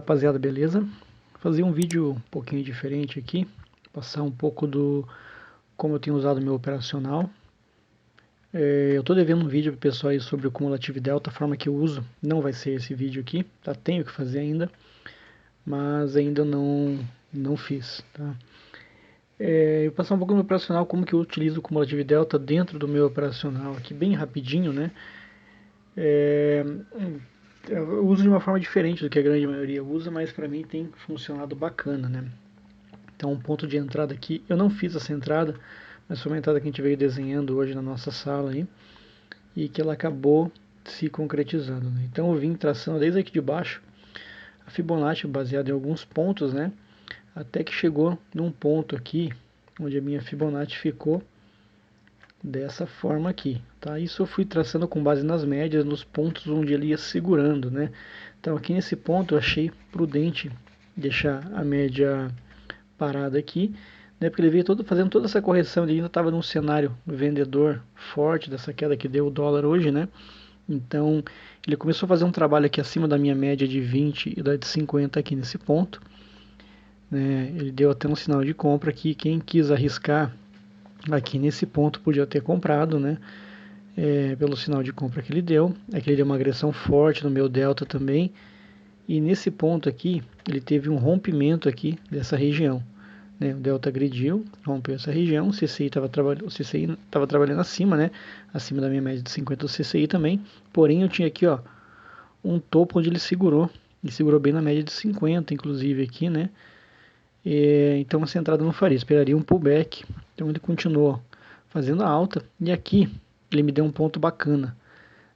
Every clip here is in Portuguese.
rapaziada, beleza? Fazer um vídeo um pouquinho diferente aqui, passar um pouco do como eu tenho usado o meu operacional. Eu tô devendo um vídeo pro pessoal aí sobre o cumulativo delta, a forma que eu uso. Não vai ser esse vídeo aqui, tá? Tenho que fazer ainda, mas ainda não fiz, tá? Eu vou passar um pouco no meu operacional, como que eu utilizo o cumulativo delta dentro do meu operacional aqui, bem rapidinho, né? Eu uso de uma forma diferente do que a grande maioria usa, mas para mim tem funcionado bacana, né? Então, um ponto de entrada aqui, eu não fiz essa entrada, mas foi uma entrada que a gente veio desenhando hoje na nossa sala aí, e que ela acabou se concretizando, né? Então eu vim traçando desde aqui de baixo a Fibonacci baseada em alguns pontos, né? Até que chegou num ponto aqui, onde a minha Fibonacci ficou dessa forma aqui, tá? Isso eu fui traçando com base nas médias, nos pontos onde ele ia segurando, né? Então aqui nesse ponto eu achei prudente deixar a média parada aqui, né? Porque ele veio fazendo toda essa correção, ele ainda estava num cenário vendedor forte dessa queda que deu o dólar hoje, né? Então ele começou a fazer um trabalho aqui acima da minha média de 20 e da de 50 aqui nesse ponto, né? Ele deu até um sinal de compra aqui, quem quis arriscar aqui nesse ponto podia ter comprado, né? Pelo sinal de compra que ele deu. Aqui ele deu uma agressão forte no meu delta também. E nesse ponto aqui, ele teve um rompimento aqui dessa região, né? O delta agrediu, rompeu essa região. O CCI estava trabalhando acima, né? Acima da minha média de 50 do CCI também. Porém, eu tinha aqui, ó, um topo onde ele segurou. Ele segurou bem na média de 50, inclusive aqui, né? Então essa entrada não faria, esperaria um pullback. Então ele continuou fazendo a alta, e aqui ele me deu um ponto bacana,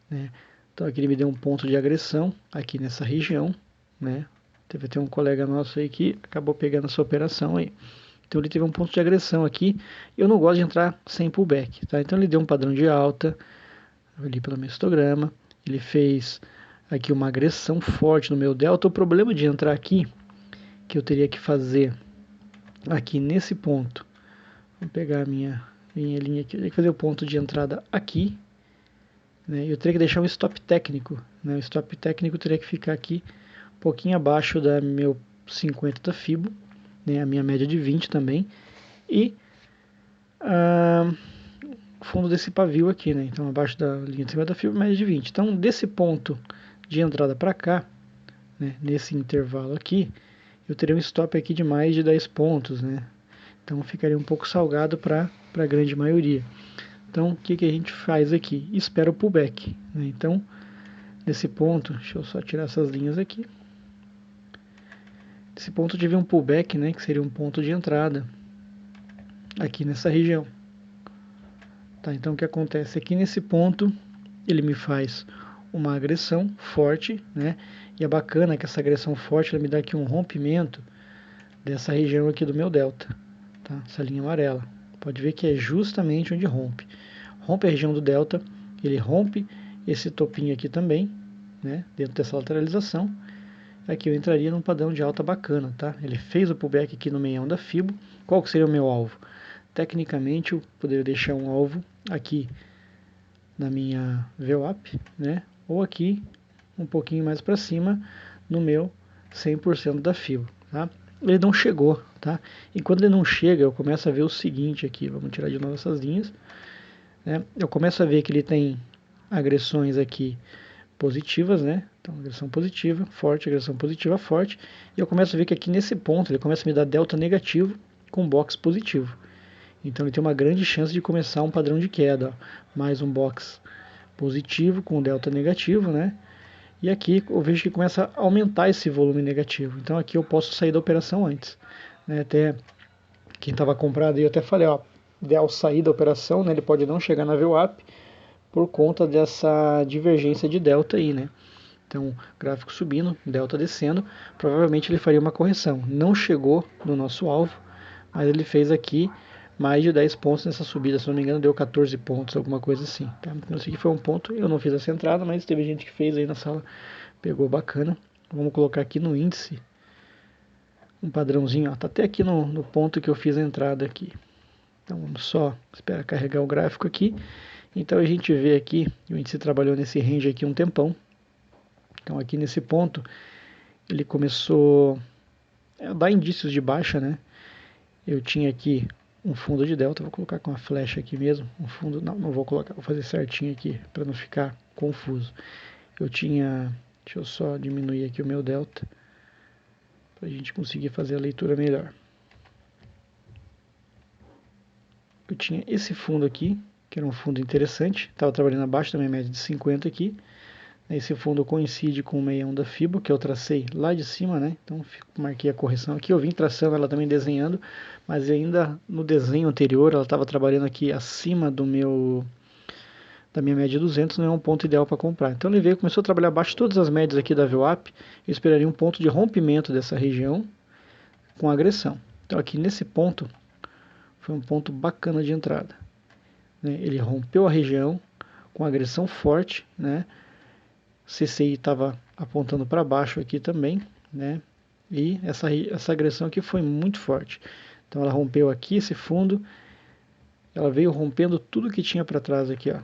né? Então aqui ele me deu um ponto de agressão aqui nessa região, né? Teve até um colega nosso aí que acabou pegando essa operação aí. Então ele teve um ponto de agressão aqui. Eu não gosto de entrar sem pullback, tá? Então ele deu um padrão de alta ali pelo meu histograma. Ele fez aqui uma agressão forte no meu delta. O problema de entrar aqui, que eu teria que fazer aqui nesse ponto, vou pegar a minha linha aqui, eu teria que fazer o ponto de entrada aqui, né? Eu teria que deixar um stop técnico, né? O stop técnico teria que ficar aqui um pouquinho abaixo da meu 50 da Fibo, né? A minha média de 20 também, e fundo desse pavio aqui, né? Então abaixo da linha de 50 da Fibo, média de 20. Então desse ponto de entrada para cá, né? Nesse intervalo aqui, eu teria um stop aqui de mais de 10 pontos, né? Então ficaria um pouco salgado para a grande maioria. Então o que a gente faz aqui? Espera o pullback, né? Então nesse ponto, deixa eu só tirar essas linhas aqui. Nesse ponto eu tive um pullback, né? Que seria um ponto de entrada aqui nessa região. Tá, então o que acontece aqui nesse ponto, ele me faz uma agressão forte, né? E é bacana que essa agressão forte ela me dá aqui um rompimento dessa região aqui do meu delta, tá? Essa linha amarela. Pode ver que é justamente onde rompe. Rompe a região do delta, ele rompe esse topinho aqui também, né? Dentro dessa lateralização. Aqui eu entraria num padrão de alta bacana, tá? Ele fez o pullback aqui no meião da Fibo. Qual que seria o meu alvo? Tecnicamente eu poderia deixar um alvo aqui na minha VWAP, né? Ou aqui um pouquinho mais para cima no meu 100% da Fibo, tá? Ele não chegou, tá? E quando ele não chega, eu começo a ver o seguinte aqui, vamos tirar de novo essas linhas, né? Eu começo a ver que ele tem agressões aqui positivas, né? Então, agressão positiva, forte, agressão positiva, forte. E eu começo a ver que aqui nesse ponto ele começa a me dar delta negativo com box positivo. Então ele tem uma grande chance de começar um padrão de queda, ó. Mais um box positivo com delta negativo, né? E aqui eu vejo que começa a aumentar esse volume negativo. Então aqui eu posso sair da operação antes, né? Até quem estava comprado aí eu até falei, ó, ideal sair da operação, né? Ele pode não chegar na VWAP por conta dessa divergência de delta aí, né? Então, gráfico subindo, delta descendo, provavelmente ele faria uma correção. Não chegou no nosso alvo, mas ele fez aqui mais de 10 pontos nessa subida, se não me engano deu 14 pontos, alguma coisa assim, tá? Não sei que foi um ponto, eu não fiz essa entrada, mas teve gente que fez aí na sala, pegou bacana. Vamos colocar aqui no índice um padrãozinho, ó, tá até aqui no ponto que eu fiz a entrada aqui. Então vamos só esperar carregar o gráfico aqui. Então a gente vê aqui, o índice trabalhou nesse range aqui um tempão. Então aqui nesse ponto, ele começou a dar indícios de baixa, né? Eu tinha aqui um fundo de delta, vou colocar com a flecha aqui mesmo, um fundo, não vou colocar, vou fazer certinho aqui para não ficar confuso. Eu tinha, deixa eu só diminuir aqui o meu delta para a gente conseguir fazer a leitura melhor. Eu tinha esse fundo aqui, que era um fundo interessante, estava trabalhando abaixo da minha média de 50 aqui. Esse fundo coincide com o meião da Fibo, que eu tracei lá de cima, né? Então marquei a correção aqui, eu vim traçando ela também desenhando, mas ainda no desenho anterior ela estava trabalhando aqui acima da minha média de 200, não é um ponto ideal para comprar. Então ele veio, começou a trabalhar abaixo de todas as médias aqui da VWAP, eu esperaria um ponto de rompimento dessa região com agressão. Então aqui nesse ponto foi um ponto bacana de entrada, né? Ele rompeu a região com agressão forte, né? CCI estava apontando para baixo aqui também, né? E essa agressão aqui foi muito forte. Então ela rompeu aqui esse fundo, ela veio rompendo tudo que tinha para trás aqui, ó.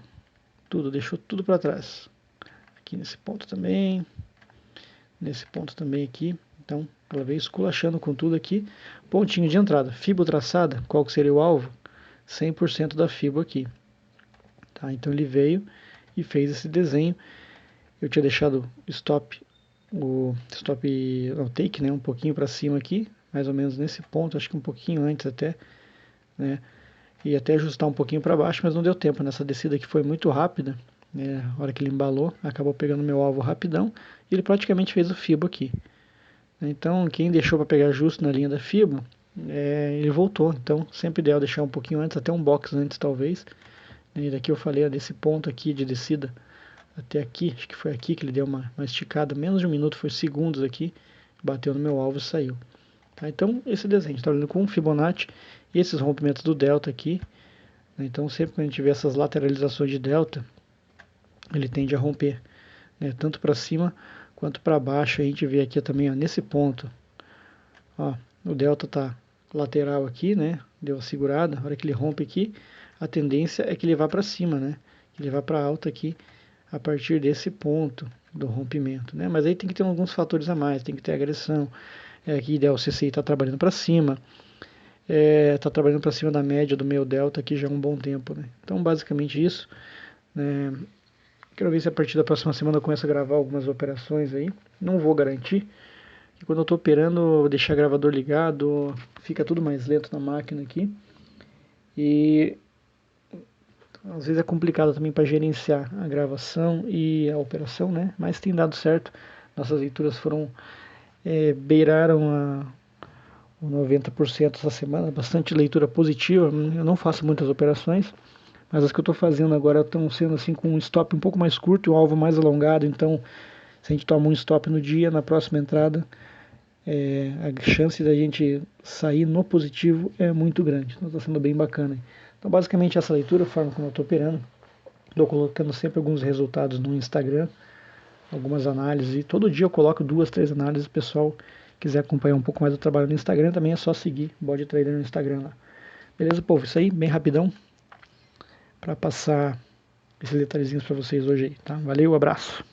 Tudo, deixou tudo para trás. Aqui nesse ponto também, nesse ponto também aqui. Então ela veio esculachando com tudo aqui. Pontinho de entrada, fibo traçada, qual que seria o alvo? 100% da fibo aqui. Tá? Então ele veio e fez esse desenho. Eu tinha deixado o take, né, um pouquinho para cima aqui, mais ou menos nesse ponto, acho que um pouquinho antes até, né, e até ajustar um pouquinho para baixo, mas não deu tempo, nessa descida que foi muito rápida, né, a hora que ele embalou, acabou pegando meu alvo rapidão, e ele praticamente fez o fibo aqui. Então, quem deixou para pegar justo na linha da fibo, ele voltou, então sempre ideal deixar um pouquinho antes, até um box antes talvez, e daqui eu falei, desse ponto aqui de descida, até aqui, acho que foi aqui que ele deu uma esticada, menos de um minuto, foi segundos aqui, bateu no meu alvo e saiu. Tá? Então, esse desenho, está olhando com um Fibonacci, e esses rompimentos do delta aqui, né? Então sempre que a gente vê essas lateralizações de delta, ele tende a romper, né? Tanto para cima quanto para baixo. A gente vê aqui também, ó, nesse ponto, ó, o delta está lateral aqui, né? Deu a segurada, a hora que ele rompe aqui, a tendência é que ele vá para cima, né? Ele vá para alta aqui, a partir desse ponto do rompimento, né? Mas aí tem que ter alguns fatores a mais, tem que ter agressão, aqui o CCI está trabalhando para cima, está trabalhando para cima da média do meu delta aqui já há um bom tempo, né? Então basicamente isso, né? Quero ver se a partir da próxima semana eu começo a gravar algumas operações aí, não vou garantir, que quando eu estou operando, eu vou deixar o gravador ligado, fica tudo mais lento na máquina aqui, e às vezes é complicado também para gerenciar a gravação e a operação, né? Mas tem dado certo. Nossas leituras beiraram o 90% essa semana, bastante leitura positiva. Eu não faço muitas operações, mas as que eu estou fazendo agora estão sendo assim com um stop um pouco mais curto e um alvo mais alongado. Então, se a gente toma um stop no dia, na próxima entrada, a chance da gente sair no positivo é muito grande. Então está sendo bem bacana. Então basicamente essa leitura, a forma como eu estou operando, estou colocando sempre alguns resultados no Instagram, algumas análises, e todo dia eu coloco 2, 3 análises. O pessoal quiser acompanhar um pouco mais do trabalho no Instagram, também é só seguir Bode Trader no Instagram lá. Beleza, povo? Isso aí, bem rapidão, para passar esses detalhezinhos para vocês hoje aí, tá? Valeu, abraço!